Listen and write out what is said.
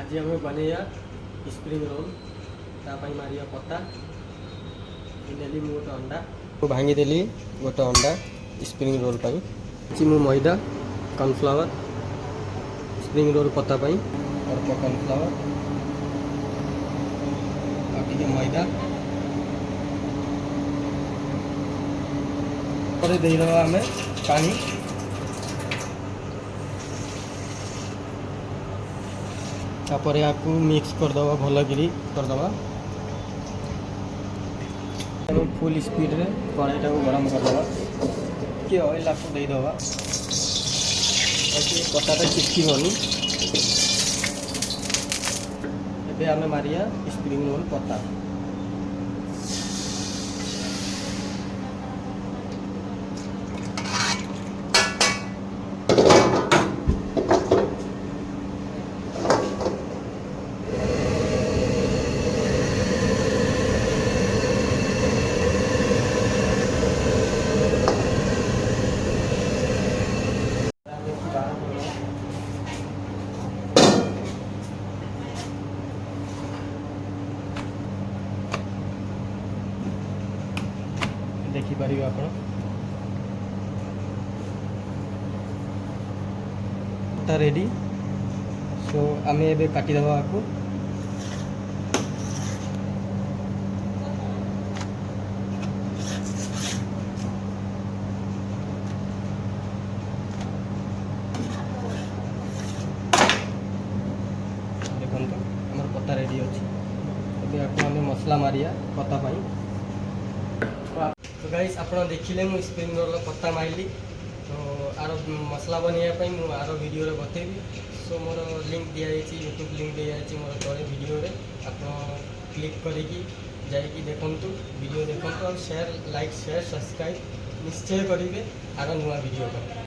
आज आम बनैया स्प्रिंग रोल तापाई मारिया पत्ता नेली मु गोटे अंडा भांगीदेली गोटे अंडा स्प्रिंग रोल मु मैदा कॉर्नफ्लावर स्प्रिंग रोल पत्ता अल्प कॉर्नफ्लावर और मैदा देदेवा आम पानी तापर या मिक्स करदे भलकरी करदे फुल स्पीड रे कढ़ाईटा को गरम करदे कि ऑयल आपको देदेवा पत्ताटा चिपकनी एबे आमे मारिया स्प्रिंग रोल पत्ता देखिपर आप रेडी सो आम ए काटिदेवा आपको देखो आम पत्ता रेडी अच्छे आपको आम मसला मारिया पत्ता पाई तो गाइस आप देखिले मु स्प्रिंग रोल पत्ता मारली तो आर मसला बनवाई मुझे आर वीडियो रे बतेबी सो मोर लिंक दिखाई यूट्यूब लिंक दिखाई मोर तले वीडियो रे आप क्लिक करिकी जाइकी देखंतु वीडियो देखंतु और शेयर लाइक शेयर सब्सक्राइब निश्चय करेंगे आर नुआ वीडियो।